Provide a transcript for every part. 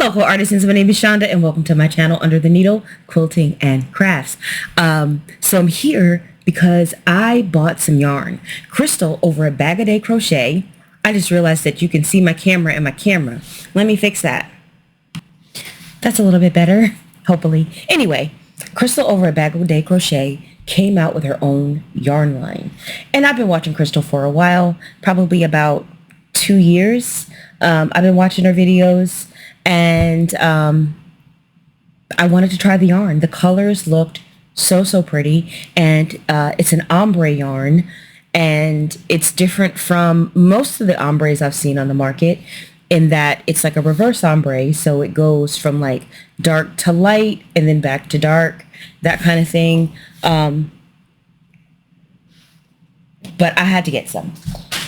Hello, artisans. My name is Shonda, and welcome to my channel, Under the Needle, Quilting and Crafts. So I'm here because I bought some yarn. Crystal over at Bag A Day Crochet. I just realized that you can see my camera in my camera. Let me fix that. That's a little bit better, hopefully. Anyway, Crystal over at Bag A Day Crochet came out with her own yarn line. And I've been watching Crystal for a while, probably about 2 years. I've been watching her videos, and I wanted to try the yarn. The colors looked so pretty, and it's an ombre yarn, and it's different from most of the ombres I've seen on the market in that it's like a reverse ombre, so it goes from like dark to light and then back to dark, that kind of thing. But I had to get some.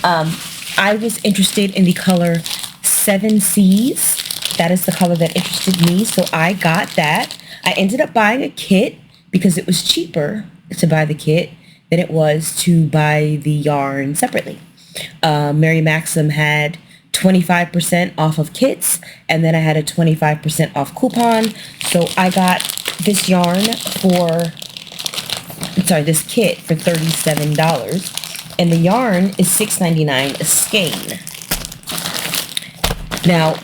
I was interested in the color 7 C's. That is the color that interested me, so I got that. I ended up buying a kit because it was cheaper to buy the kit than it was to buy the yarn separately. Mary Maxim had 25% off of kits, and then I had a 25% off coupon, so I got this yarn this kit for $37. And the yarn is $6.99 a skein. Now,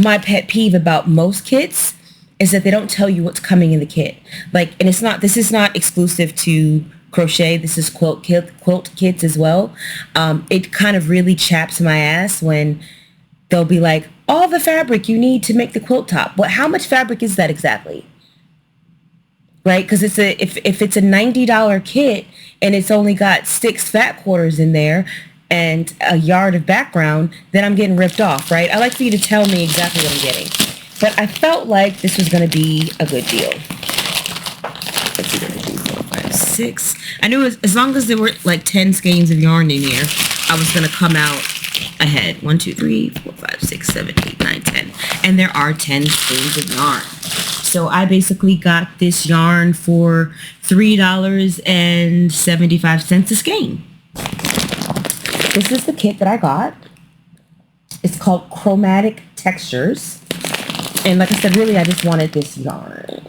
my pet peeve about most kits is that they don't tell you what's coming in the kit. And this is not exclusive to crochet. This is quilt kits as well. It kind of really chaps my ass when they'll be like, all the fabric you need to make the quilt top. But how much fabric is that exactly? Right? Because if it's a $90 kit and it's only got 6 fat quarters in there and a yard of background, then I'm getting ripped off, right? I like for you to tell me exactly what I'm getting. But I felt like this was going to be a good deal. Let's see, 4, 5, 6. I knew as long as there were like 10 skeins of yarn in here, I was going to come out ahead. 1, 2, 3, 4, 5, 6, 7, 8, 9, 10. And there are 10 skeins of yarn. So I basically got this yarn for $3.75 a skein. This is the kit that I got. It's called Chromatic Textures. And like I said, really, I just wanted this yarn.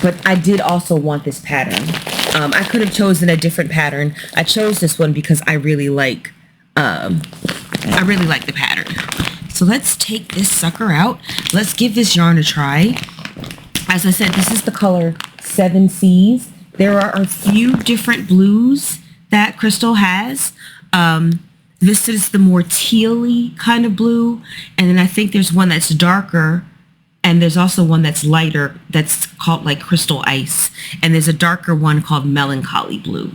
But I did also want this pattern. I could have chosen a different pattern. I chose this one because I really like the pattern. So let's take this sucker out. Let's give this yarn a try. As I said, this is the color 7 C's. There are a few different blues that Crystal has. This is the more teal-y kind of blue. And then I think there's one that's darker. And there's also one that's lighter that's called like Crystal Ice. And there's a darker one called Melancholy Blue.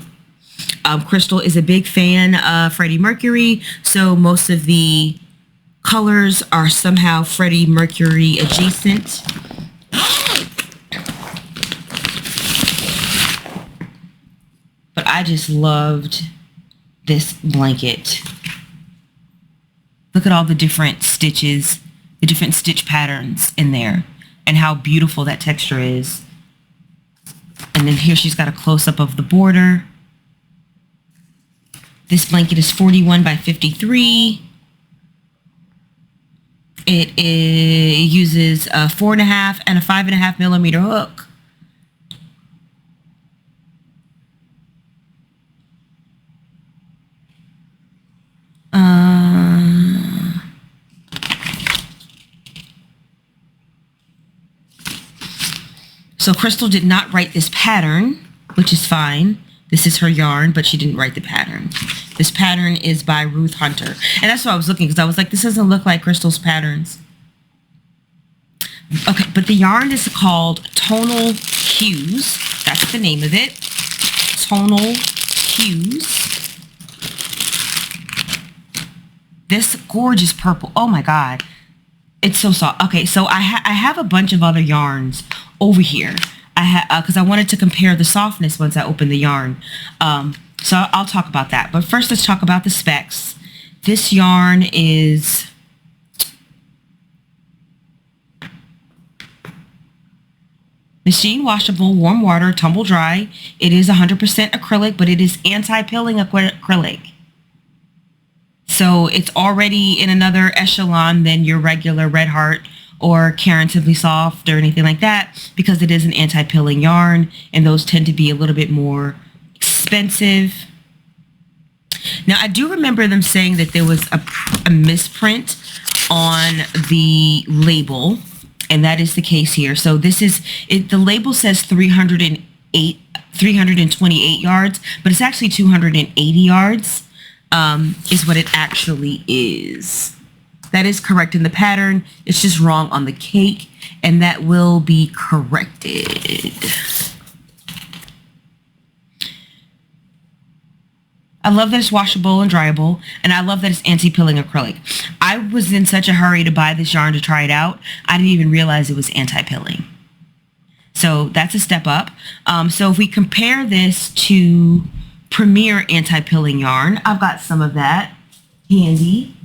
Crystal is a big fan of Freddie Mercury. So most of the colors are somehow Freddie Mercury adjacent. But I just loved this blanket. Look at all the different stitches, the different stitch patterns in there, and how beautiful that texture is. And then here she's got a close-up of the border. This blanket is 41 by 53. It uses a 4.5 and a 5.5 millimeter hook. So Crystal did not write this pattern, which is fine. This is her yarn, but she didn't write the pattern. This pattern is by Ruth Hunter. And that's why I was looking, because I was like, this doesn't look like Crystal's patterns. Okay, but the yarn is called Tonal Hues. That's the name of it. Tonal Hues. This gorgeous purple. Oh my God. It's so soft. Okay, so I have a bunch of other yarns over here. Because I wanted to compare the softness once I opened the yarn. So I'll talk about that. But first, let's talk about the specs. This yarn is machine washable, warm water, tumble dry. It is 100% acrylic, but it is anti-pilling acrylic. So it's already in another echelon than your regular Red Heart or Karen Simply Soft or anything like that, because it is an anti-pilling yarn, and those tend to be a little bit more expensive. Now, I do remember them saying that there was a misprint on the label, and that is the case here. So this is it. The label says 328 yards, but it's actually 280 yards, is what it actually is. That is correct in the pattern. It's just wrong on the cake, and that will be corrected. I love that it's washable and dryable, and I love that it's anti-pilling acrylic. I was in such a hurry to buy this yarn to try it out, I didn't even realize it was anti-pilling. So that's a step up. So if we compare this to Premier anti-pilling yarn, I've got some of that handy.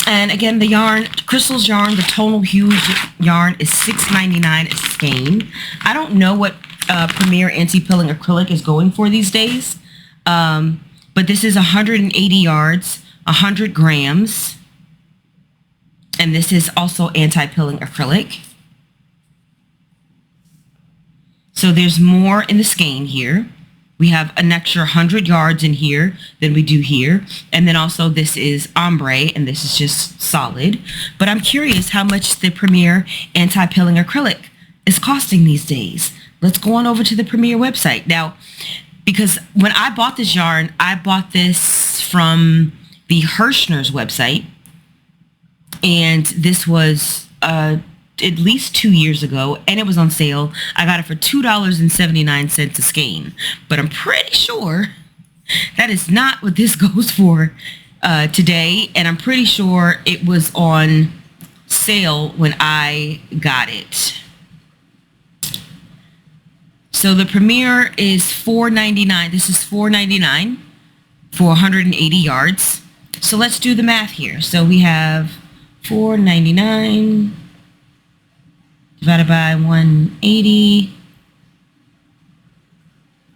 And again, the yarn, Crystal's yarn, the tonal hues yarn is $6.99 at Skein. I don't know what Premier anti-pilling acrylic is going for these days, but this is 180 yards, 100 grams, and this is also anti-pilling acrylic. So there's more in the skein here. We have an extra 100 yards in here than we do here. And then also this is ombre, and this is just solid. But I'm curious how much the Premier anti-pilling acrylic is costing these days. Let's go on over to the Premier website. Now, because when I bought this yarn, I bought this from the Hirschner's website. And this was at least 2 years ago, and it was on sale. I got it for $2.79 a skein, but I'm pretty sure that is not what this goes for today, and I'm pretty sure it was on sale when I got it. So the Premier is $4.99. This is $4.99 for 180 yards. So let's do the math here. So we have $4.99 divided by 180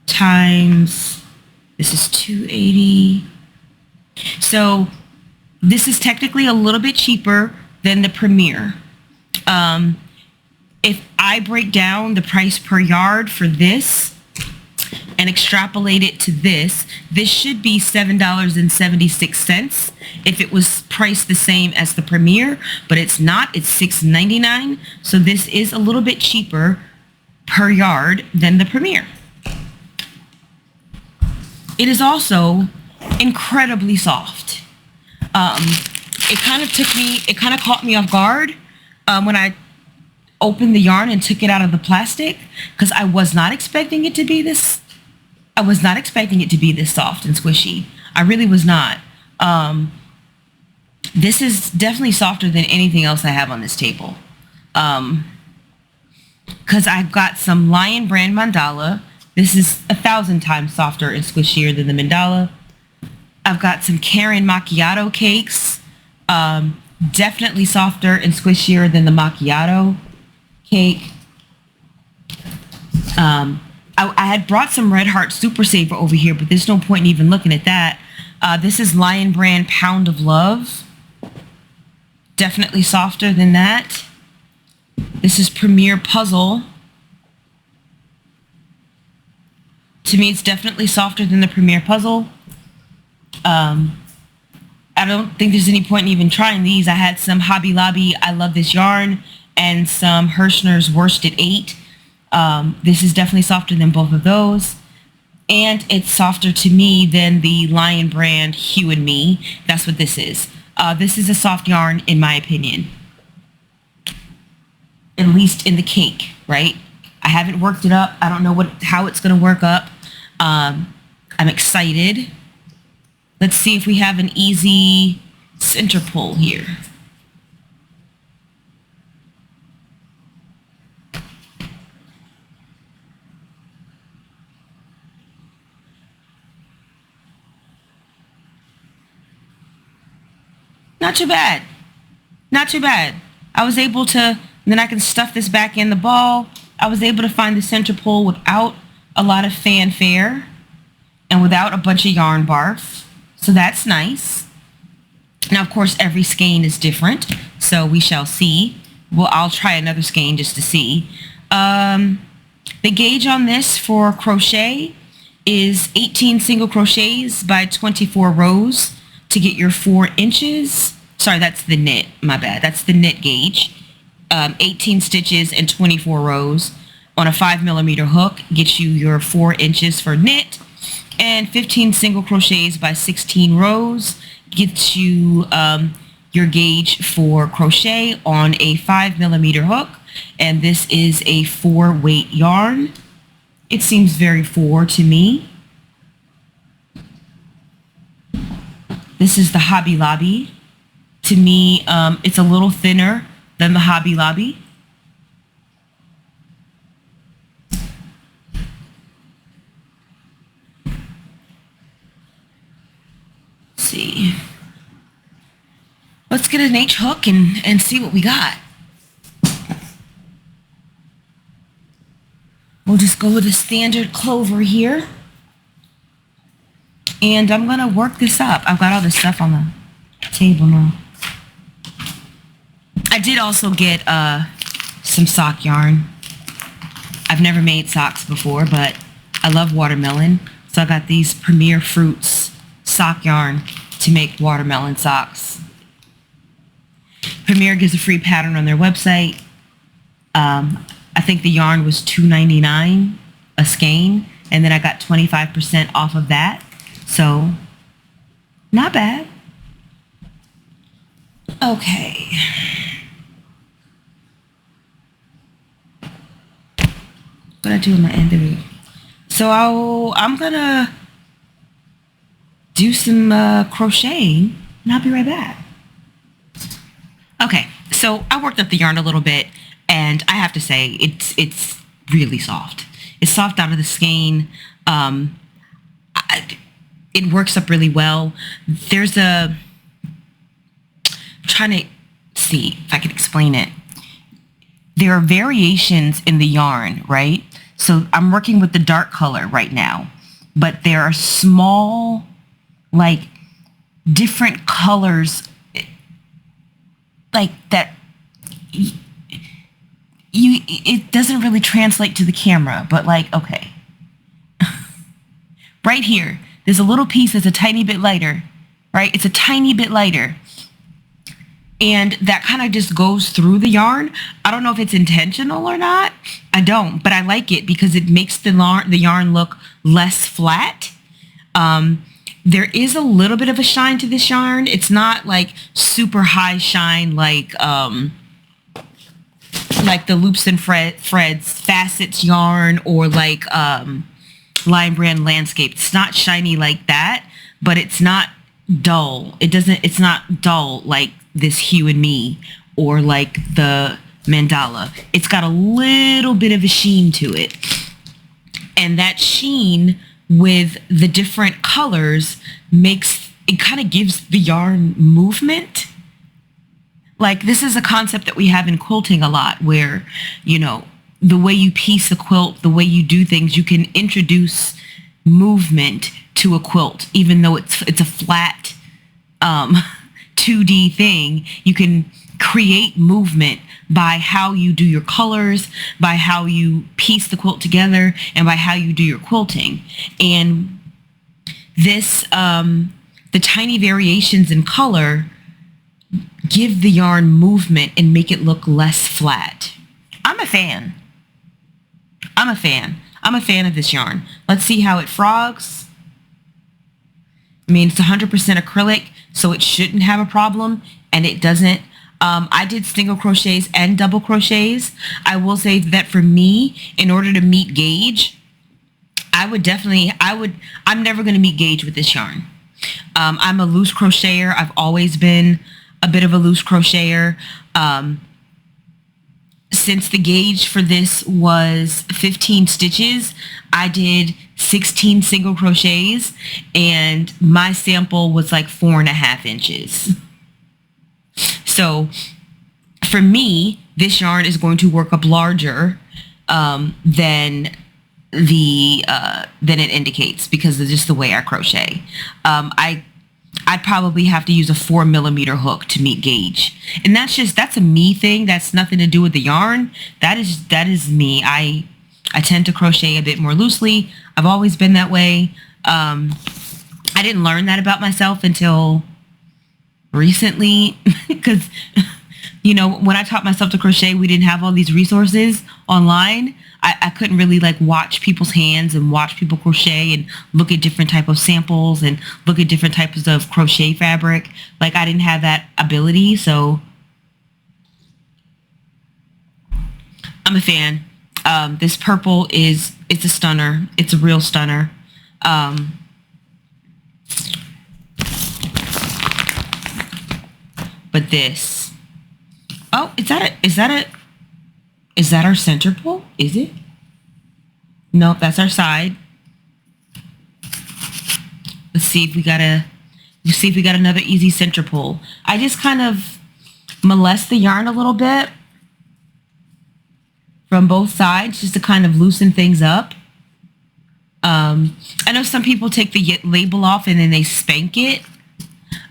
times, this is 280. So this is technically a little bit cheaper than the Premier. If I break down the price per yard for this and extrapolate it to this should be $7.76 if it was priced the same as the Premier, but it's not. It's $6.99. So this is a little bit cheaper per yard than the Premier. It is also incredibly soft. It kind of caught me off guard when I opened the yarn and took it out of the plastic, because I was not expecting it to be this. I was not expecting it to be this soft and squishy. I really was not. This is definitely softer than anything else I have on this table. Because I've got some Lion brand mandala. This is 1,000 times softer and squishier than the mandala. I've got some Karen macchiato cakes. Definitely softer and squishier than the macchiato cake. I had brought some Red Heart Super Saver over here, but there's no point in even looking at that. This is Lion brand Pound of Love. Definitely softer than that. This is Premier Puzzle. To me, it's definitely softer than the Premier Puzzle. I don't think there's any point in even trying these. I had some Hobby Lobby I Love This Yarn and some Hirschner's Worsted 8. This is definitely softer than both of those. And it's softer to me than the Lion brand Hue and Me. That's what this is. This is a soft yarn in my opinion. At least in the cake, right? I haven't worked it up. I don't know how it's going to work up. I'm excited. Let's see if we have an easy center pull here. not too bad. Not too bad. I was able to, then I can stuff this back in the ball. I was able to find the center pole without a lot of fanfare and without a bunch of yarn barf. So that's nice. Now, of course, every skein is different, so we shall see. Well, I'll try another skein just to see. The gauge on this for crochet is 18 single crochets by 24 rows to get your 4 inches. Sorry, that's the knit. My bad. That's the knit gauge. 18 stitches and 24 rows on a 5mm hook gets you your 4 inches for knit, and 15 single crochets by 16 rows gets you your gauge for crochet on a 5mm hook, and this is a 4-weight yarn. It seems very 4 to me. This is the Hobby Lobby. To me, it's a little thinner than the Hobby Lobby. Let's see. Let's get an H hook and see what we got. We'll just go with a standard clover here. And I'm going to work this up. I've got all this stuff on the table now. I did also get some sock yarn. I've never made socks before, but I love watermelon. So I got these Premier Fruits sock yarn to make watermelon socks. Premier gives a free pattern on their website. I think the yarn was $2.99 a skein, and then I got 25% off of that. So, not bad. Okay. What I do in my end of it. So I'm gonna do some crocheting, and I'll be right back. Okay, so I worked up the yarn a little bit, and I have to say it's really soft. It's soft out of the skein. It works up really well. There's a, I'm trying to see if I can explain it. There are variations in the yarn, right? So I'm working with the dark color right now, but there are small, like, different colors, like that. It doesn't really translate to the camera, but like, okay. Right here, there's a little piece that's a tiny bit lighter, right? It's a tiny bit lighter. And that kind of just goes through the yarn. I don't know if it's intentional or not. I don't, but I like it because it makes the yarn look less flat. There is a little bit of a shine to this yarn. It's not like super high shine like the Loops and Freds Facets yarn, or like Lion Brand Landscape. It's not shiny like that, but it's not dull. It's not dull like this Hue and Me or like the Mandala. It's got a little bit of a sheen to it. And that sheen with the different colors kind of gives the yarn movement. Like, this is a concept that we have in quilting a lot, where, you know, the way you piece a quilt, the way you do things, you can introduce movement to a quilt, even though it's a flat 2D thing. You can create movement by how you do your colors, by how you piece the quilt together, and by how you do your quilting. And this, the tiny variations in color give the yarn movement and make it look less flat. I'm a fan. I'm a fan of this yarn. Let's see how it frogs. I mean, it's 100% acrylic, so it shouldn't have a problem, and it doesn't. I did single crochets and double crochets. I will say that for me, in order to meet gauge, I'm never going to meet gauge with this yarn. I'm a loose crocheter. I've always been a bit of a loose crocheter. Since the gauge for this was 15 stitches, I did 16 single crochets, and my sample was like 4.5 inches. So for me, this yarn is going to work up larger than it indicates, because of just the way I crochet. I'd probably have to use a 4mm hook to meet gauge, and that's a me thing. That's nothing to do with the yarn. That is me. I tend to crochet a bit more loosely. I've always been that way. I didn't learn that about myself until recently, because when I taught myself to crochet, we didn't have all these resources online. I couldn't really like watch people's hands and watch people crochet and look at different type of samples and look at different types of crochet fabric. Like, I didn't have that ability, so I'm a fan. This purple it's a stunner. It's a real stunner. But this, oh, is that our center pole? Is it? No, that's our side. Let's see if we got another easy center pole. I just kind of molest the yarn a little bit from both sides just to kind of loosen things up. I know some people take the label off and then they spank it.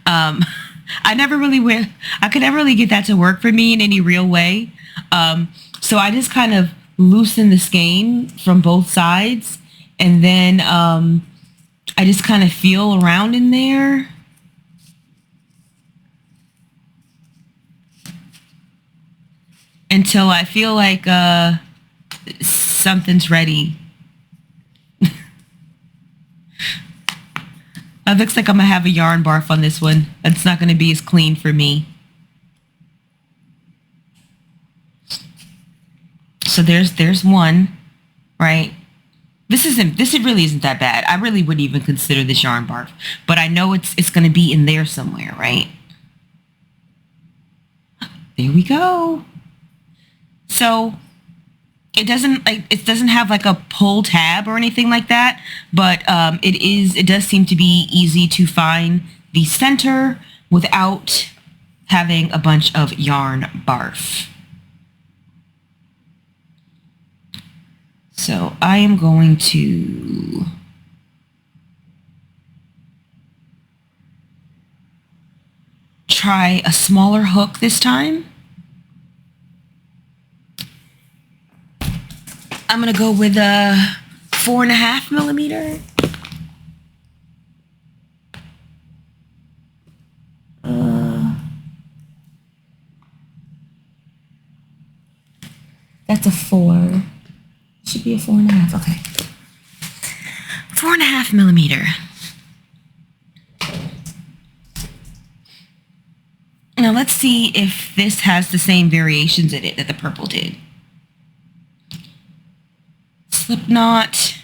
I could never really get that to work for me in any real way. So I just kind of loosen the skein from both sides, and then I just kind of feel around in there. Until I feel like something's ready. It looks like I'm going to have a yarn barf on this one. It's not going to be as clean for me. So there's one, right? This really isn't that bad. I really wouldn't even consider this yarn barf, but I know it's going to be in there somewhere, right? There we go. So it doesn't have like a pull tab or anything like that, but it does seem to be easy to find the center without having a bunch of yarn barf. So I am going to try a smaller hook this time. I'm going to go with a 4.5mm. That's a 4. Should be a 4.5. Okay. 4.5mm. Now let's see if this has the same variations in it that the purple did. Slip knot.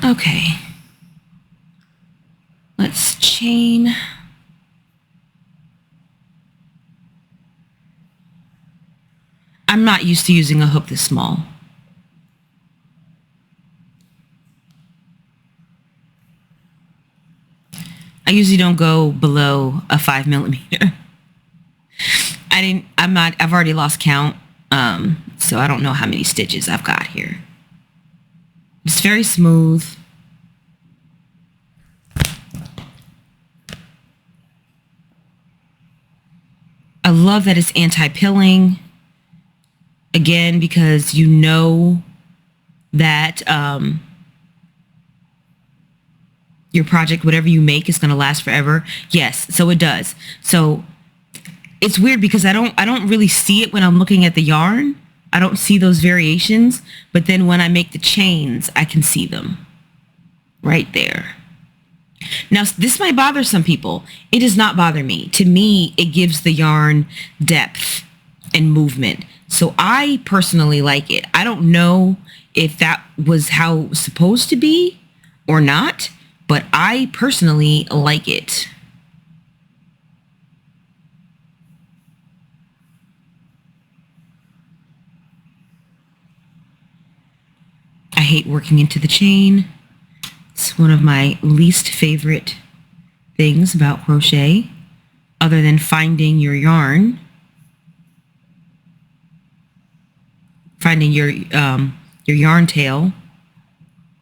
Okay. Let's chain. I'm not used to using a hook this small. I usually don't go below a 5mm. I've already lost count. So I don't know how many stitches I've got here. It's very smooth. I love that it's anti-pilling. Again, because you know that your project, whatever you make, is going to last forever. Yes, so it does. So it's weird because I don't really see it when I'm looking at the yarn. I don't see those variations, but then when I make the chains, I can see them right there. Now, this might bother some people. It does not bother me. To me, it gives the yarn depth and movement. So I personally like it. I don't know if that was how it was supposed to be or not, but I personally like it. I hate working into the chain. It's one of my least favorite things about crochet, other than finding your yarn, finding your yarn tail.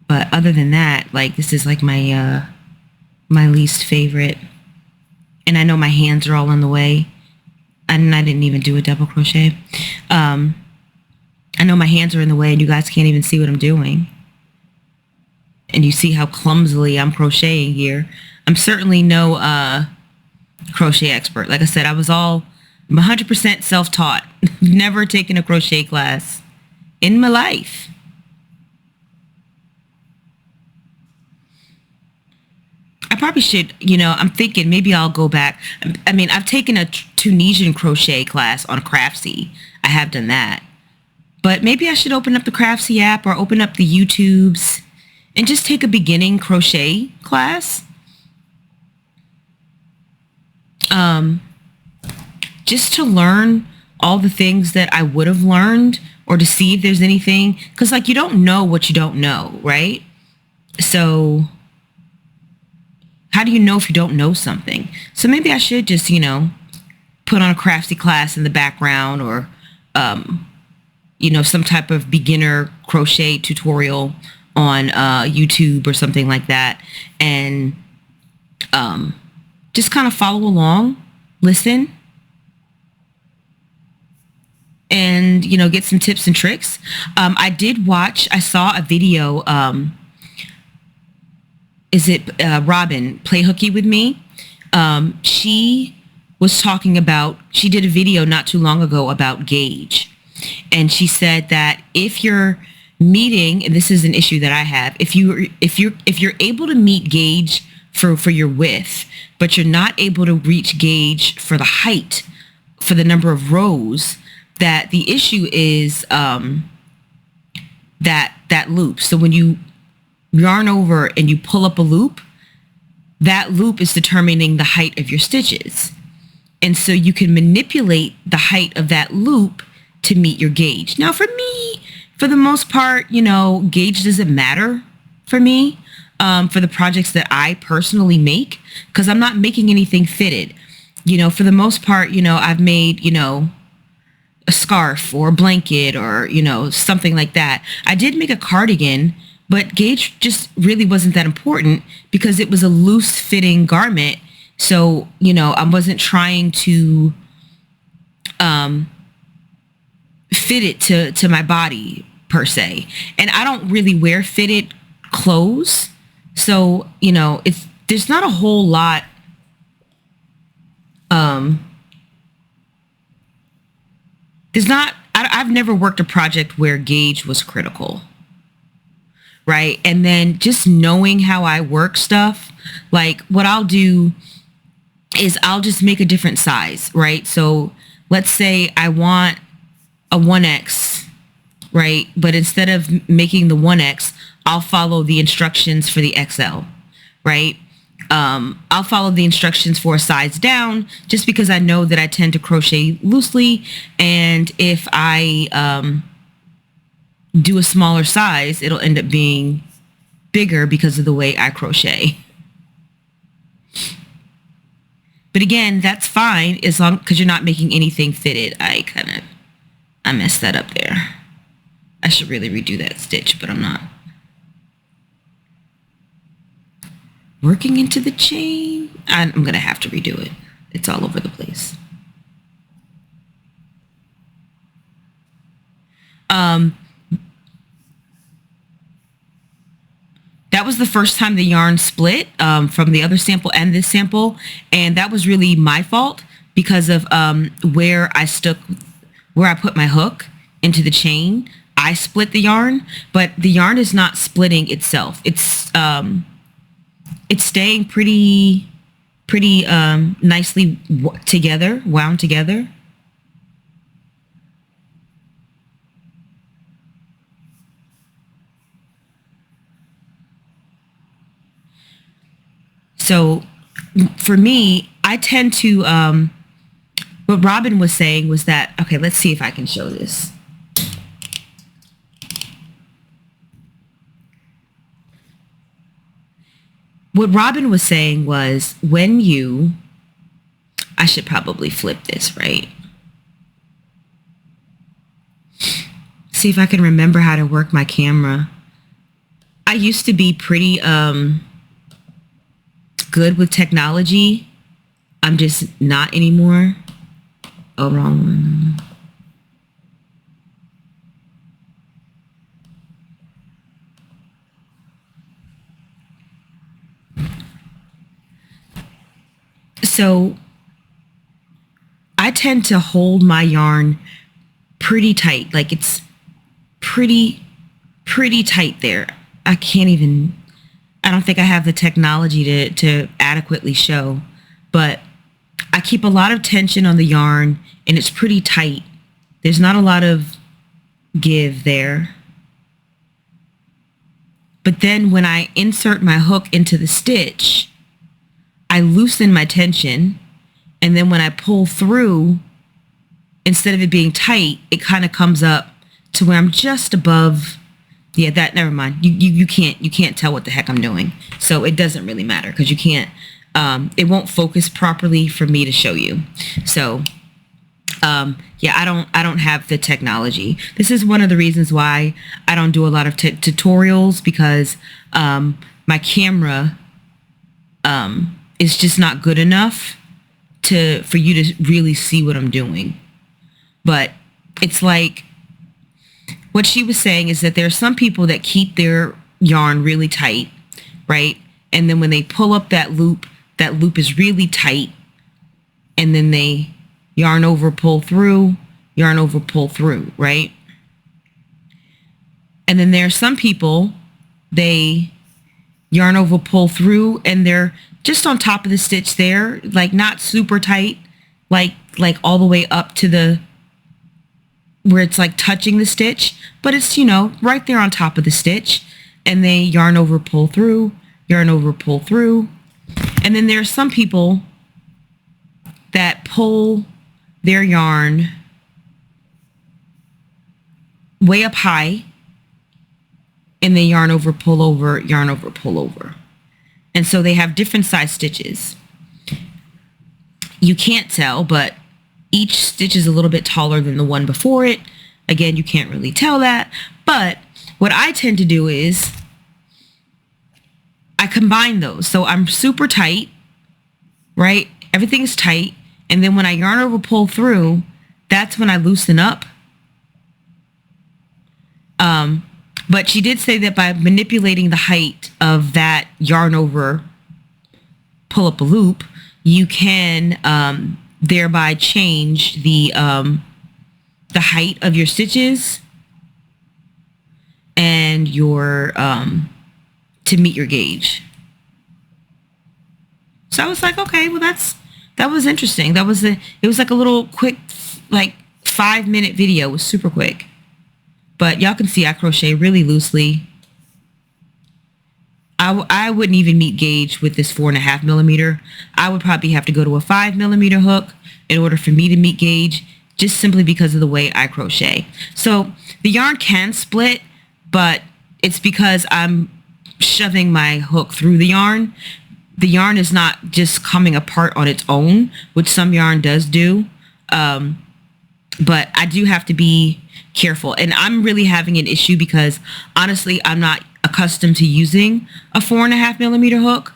But other than that, like, this is like my my least favorite. And I know my hands are all in the way, and I didn't even do a double crochet. I know my hands are in the way, and you guys can't even see what I'm doing. And you see how clumsily I'm crocheting here. I'm certainly no crochet expert. Like I said, I'm 100% self-taught. Never taken a crochet class in my life. I probably should, I'm thinking maybe I'll go back. I mean, I've taken a Tunisian crochet class on Craftsy. I have done that. But maybe I should open up the Craftsy app or open up the YouTubes and just take a beginning crochet class. Just to learn all the things that I would have learned, or to see if there's anything, because like, you don't know what you don't know, right? So how do you know if you don't know something? So maybe I should just, put on a Craftsy class in the background, or some type of beginner crochet tutorial on YouTube or something like that, and just kind of follow along, listen, and get some tips and tricks. I saw a video. Is it Robin Play Hooky with Me? She was talking about, she did a video not too long ago about gauge. And she said that if you're meeting, and this is an issue that I have, if you're able to meet gauge for your width, but you're not able to reach gauge for the height, for the number of rows, that the issue is that loop. So when you yarn over and you pull up a loop, that loop is determining the height of your stitches. And so you can manipulate the height of that loop to meet your gauge. Now, for me, for the most part, gauge doesn't matter for me, for the projects that I personally make, because I'm not making anything fitted. For the most part, I've made, a scarf or a blanket or, something like that. I did make a cardigan, but gauge just really wasn't that important because it was a loose fitting garment. So, I wasn't trying to fit it to my body per se. And I don't really wear fitted clothes. So, there's not a whole lot I've never worked a project where gauge was critical, right? And then just knowing how I work stuff, like what I'll do is I'll just make a different size, right? So let's say I want a 1X, right? But instead of making the 1X, I'll follow the instructions for the XL, right? I'll follow the instructions for a size down, just because I know that I tend to crochet loosely. And if I do a smaller size, it'll end up being bigger because of the way I crochet. But again, that's fine as long because you're not making anything fitted. I messed that up there. I should really redo that stitch, but I'm not. Working into the chain. I'm going to have to redo it. It's all over the place. That was the first time the yarn split from the other sample and this sample. And that was really my fault because of where I put my hook into the chain. I split the yarn, but the yarn is not splitting itself. It's staying pretty nicely together, wound together. So for me, I tend to, what Robin was saying was that, okay, let's see if I can show this. What Robin was saying was when you, I should probably flip this, right? See if I can remember how to work my camera. I used to be pretty good with technology. I'm just not anymore. Oh, wrong one. So I tend to hold my yarn pretty tight. Like it's pretty tight there. I don't think I have the technology to adequately show, but I keep a lot of tension on the yarn and it's pretty tight. There's not a lot of give there. But then when I insert my hook into the stitch, I loosen my tension, and then when I pull through, instead of it being tight, it kind of comes up to where I'm just above. Yeah, that, never mind. You can't tell what the heck I'm doing. So it doesn't really matter because you can't, it won't focus properly for me to show you. So yeah, I don't have the technology. This is one of the reasons why I don't do a lot of tutorials, because my camera is just not good enough for you to really see what I'm doing. But it's like, what she was saying is that there are some people that keep their yarn really tight, right? And then when they pull up that loop is really tight, and then they yarn over, pull through, yarn over, pull through, right? And then there are some people, they yarn over, pull through, and they're just on top of the stitch there, like not super tight, like all the way up to the, where it's like touching the stitch, but it's, you know, right there on top of the stitch, and they yarn over, pull through, yarn over, pull through. And then there are some people that pull their yarn way up high, and they yarn over, pull over, yarn over, pull over. And so they have different size stitches. You can't tell, but each stitch is a little bit taller than the one before it. Again, you can't really tell that. But what I tend to do is I combine those. So I'm super tight, right? Everything is tight. And then when I yarn over, pull through, that's when I loosen up. But she did say that by manipulating the height of that yarn over, pull up a loop, you can thereby change the height of your stitches and your to meet your gauge. So I was like, okay, well that was interesting. It was like a little quick, like 5-minute video. It was super quick. But y'all can see I crochet really loosely. I wouldn't even meet gauge with this 4.5 millimeter. I would probably have to go to a 5 millimeter hook in order for me to meet gauge, just simply because of the way I crochet. So the yarn can split, but it's because I'm shoving my hook through the yarn. The yarn is not just coming apart on its own, which some yarn does do. But I do have to be careful. And I'm really having an issue because honestly, I'm not accustomed to using a 4.5 millimeter hook.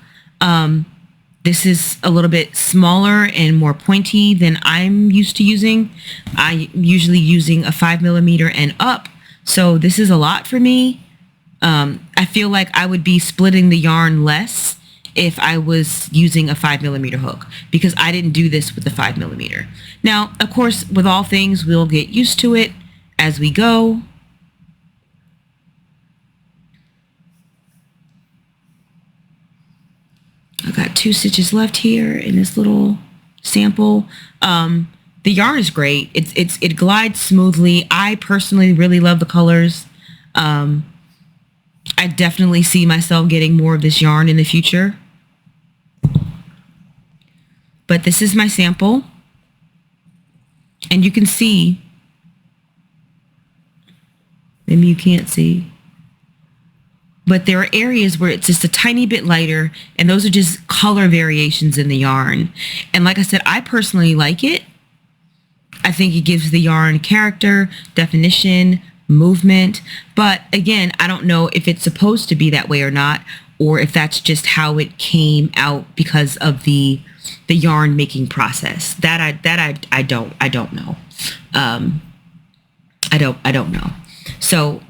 This is a little bit smaller and more pointy than I'm used to using. I'm usually using a 5 millimeter and up. So this is a lot for me. I feel like I would be splitting the yarn less if I was using a 5 millimeter hook, because I didn't do this with the 5 millimeter. Now, of course, with all things, we'll get used to it as we go. I've got 2 stitches left here in this little sample. The yarn is great. It glides smoothly. I personally really love the colors. I definitely see myself getting more of this yarn in the future. but this is my sample. And you can see, maybe you can't see, but there are areas where it's just a tiny bit lighter, and those are just color variations in the yarn. And like I said, I personally like it. I think it gives the yarn character, definition, movement. But again, I don't know if it's supposed to be that way or not, or if that's just how it came out because of the yarn making process. I don't know. I don't know. So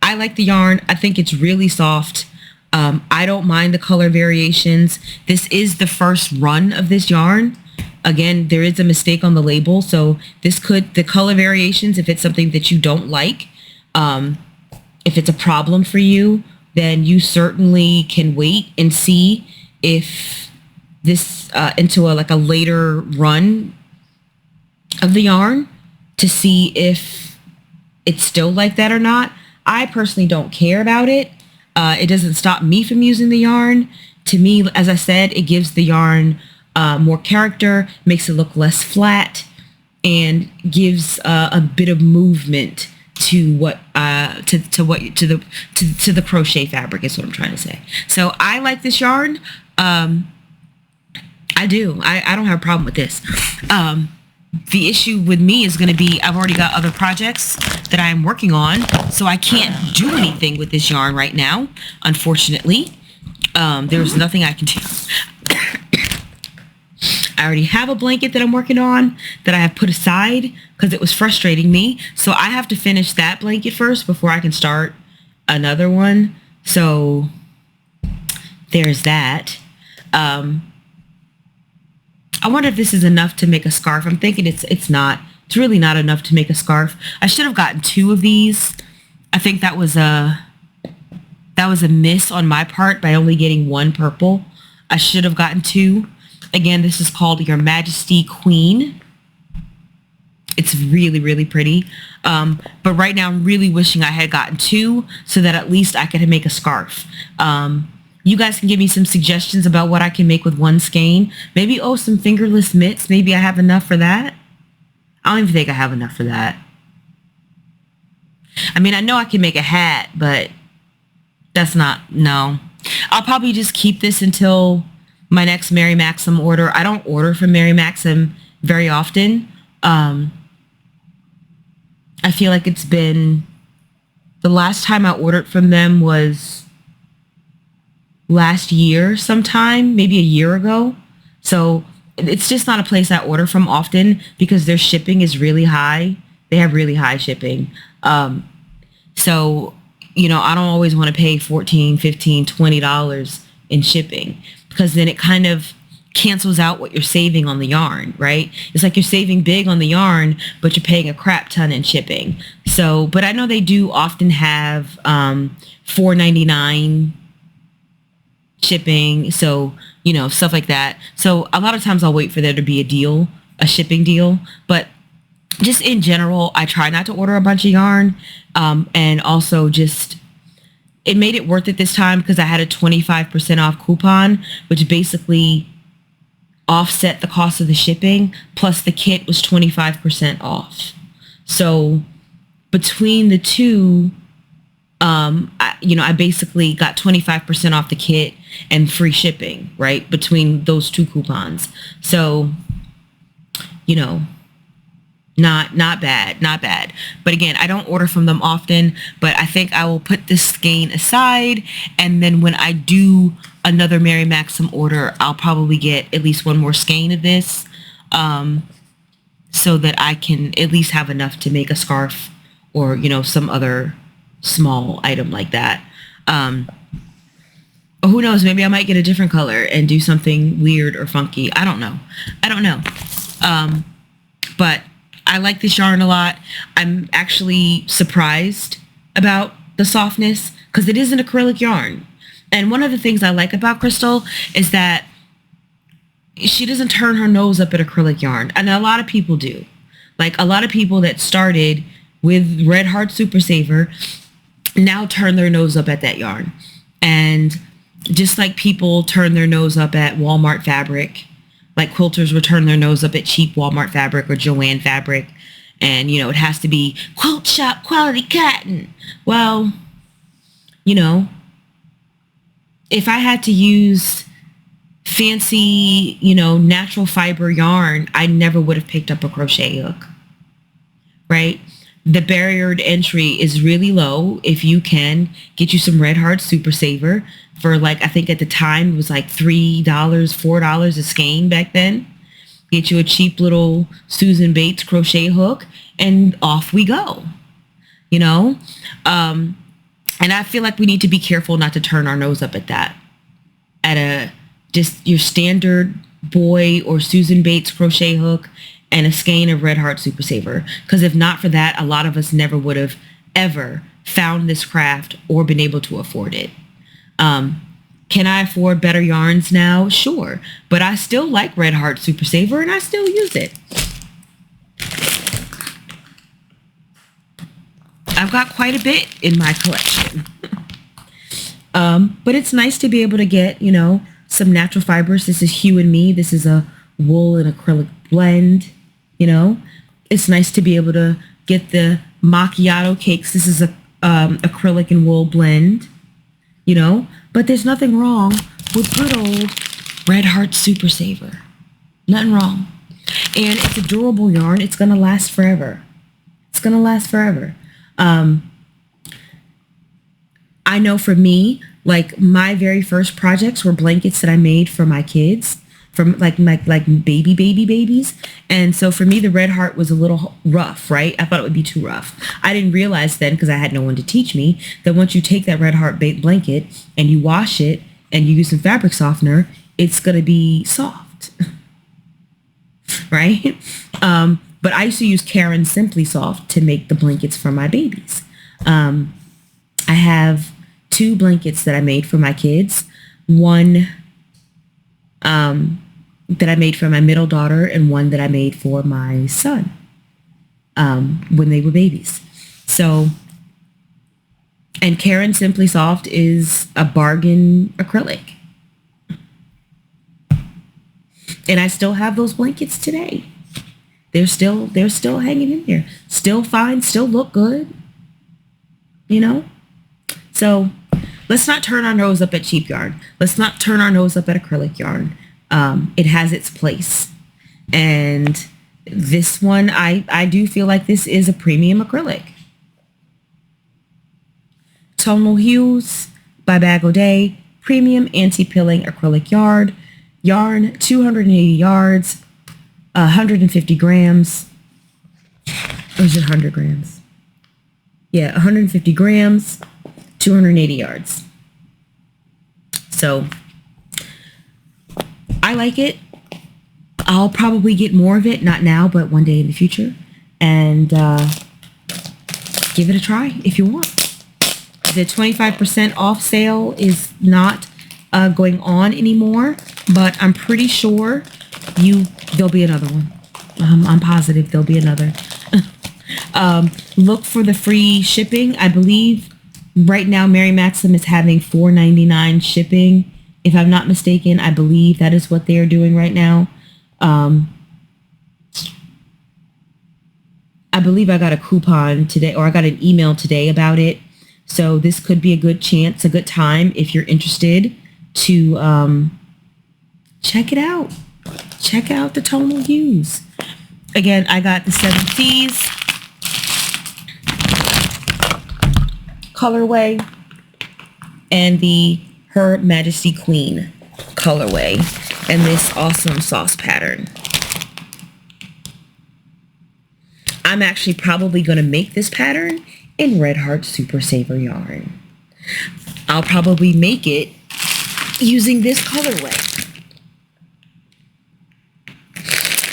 I like the yarn. I think it's really soft. I don't mind the color variations. This is the first run of this yarn. Again, there is a mistake on the label, so the color variations, if it's something that you don't like, if it's a problem for you, then you certainly can wait and see if this into a later run of the yarn to see if it's still like that or not. I personally don't care about it. It doesn't stop me from using the yarn. To me, as I said, it gives the yarn more character, makes it look less flat, and gives a bit of movement to the crochet fabric is what I'm trying to say. So I like this yarn. I do. I don't have a problem with this. The issue with me is going to be I've already got other projects that I am working on, so I can't do anything with this yarn right now, unfortunately. There's nothing I can do. I already have a blanket that I'm working on that I have put aside because it was frustrating me. So I have to finish that blanket first before I can start another one. So there's that. I wonder if this is enough to make a scarf. I'm thinking it's not. It's really not enough to make a scarf. I should have gotten 2 of these. I think that was a miss on my part by only getting 1 purple. I should have gotten 2. Again, this is called Your Majesty Queen. It's really, really pretty. But right now I'm really wishing I had gotten 2 so that at least I could make a scarf. You guys can give me some suggestions about what I can make with 1 skein. Maybe, some fingerless mitts. Maybe I have enough for that. I don't even think I have enough for that. I mean, I know I can make a hat, but that's not, no. I'll probably just keep this until my next Mary Maxim order. I don't order from Mary Maxim very often. I feel like it's been, the last time I ordered from them was last year sometime, maybe a year ago. So it's just not a place I order from often because their shipping is really high. They have really high shipping. So, I don't always want to pay $14, $15, $20 in shipping because then it kind of cancels out what you're saving on the yarn, right? It's like you're saving big on the yarn, but you're paying a crap ton in shipping. So, but I know they do often have $4.99 shipping, so stuff like that. So a lot of times I'll wait for there to be a deal, a shipping deal, but just in general, I try not to order a bunch of yarn, and also just it made it worth it this time because I had a 25% off coupon, which basically offset the cost of the shipping, plus the kit was 25% off. So between the two, I basically got 25% off the kit and free shipping, right? Between those 2 coupons. So, not bad. But again, I don't order from them often, but I think I will put this skein aside. And then when I do another Mary Maxim order, I'll probably get at least 1 more skein of this, so that I can at least have enough to make a scarf or, some other small item like that. Or who knows, maybe I might get a different color and do something weird or funky. I don't know. But I like this yarn a lot. I'm actually surprised about the softness because it is an acrylic yarn. And one of the things I like about Crystal is that she doesn't turn her nose up at acrylic yarn. And a lot of people do. Like a lot of people that started with Red Heart Super Saver now turn their nose up at that yarn. And just like people turn their nose up at Walmart fabric, like quilters would turn their nose up at cheap Walmart fabric or Joann fabric. And, you know, it has to be quilt shop quality cotton. Well, you know, if I had to use fancy, you know, natural fiber yarn, I never would have picked up a crochet hook, right? The barrier to entry is really low. If you can get you some Red Heart Super Saver for like, I think at the time it was like $3, $4 a skein back then. Get you a cheap little Susan Bates crochet hook and off we go, you know? And I feel like we need to be careful not to turn our nose up at that. At a just your standard boy or Susan Bates crochet hook and a skein of Red Heart Super Saver. Because if not for that, a lot of us never would have ever found this craft or been able to afford it. Can I afford better yarns now? Sure. But I still like Red Heart Super Saver and I still use it. I've got quite a bit in my collection. But it's nice to be able to get, you know, some natural fibers. This is Hue and Me. This is a wool and acrylic blend, you know. It's nice to be able to get the macchiato cakes. This is a acrylic and wool blend, you know. But there's nothing wrong with good old Red Heart Super Saver. Nothing wrong. And it's a durable yarn. It's going to last forever. It's going to last forever. I know for me, like my very first projects were blankets that I made for my kids, from like babies. And so for me, the Red Heart was a little rough, right? I thought it would be too rough. I didn't realize then, because I had no one to teach me, that once you take that Red Heart blanket and you wash it and you use some fabric softener, it's going to be soft, right? But I used to use Karen Simply Soft to make the blankets for my babies. I have 2 blankets that I made for my kids. One that I made for my middle daughter and one that I made for my son when they were babies. So, and Karen Simply Soft is a bargain acrylic. And I still have those blankets today. They're still hanging in there. Still fine, still look good. You know? So let's not turn our nose up at cheap yarn. Let's not turn our nose up at acrylic yarn. It has its place. And this one, I do feel like this is a premium acrylic. Tonal Hues by Bag O'Day, premium anti-pilling acrylic yarn, 280 yards, 150 grams. Or is it 100 grams? Yeah, 150 grams, 280 yards. So I like it. I'll probably get more of it, not now, but one day in the future. And give it a try if you want. The 25% off sale is not going on anymore, but I'm pretty sure there'll be another one. I'm positive there'll be another. Look for the free shipping. I believe right now Mary Maxim is having $4.99 shipping. If I'm not mistaken, I believe that is what they are doing right now. I believe I got a coupon today, or I got an email today about it. So this could be a good chance, a good time if you're interested to check it out. Check out the tonal hues. Again, I got the 7 C's colorway and the Her Majesty Queen colorway and this awesome sauce pattern. I'm actually probably going to make this pattern in Red Heart Super Saver yarn. I'll probably make it using this colorway.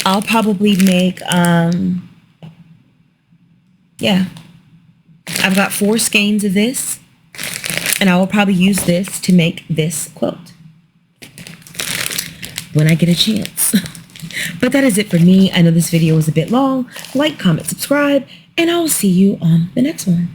I'll probably make, yeah, I've got 4 skeins of this, and I will probably use this to make this quilt when I get a chance. But that is it for me. I know this video was a bit long. Like, comment, subscribe, and I'll see you on the next one.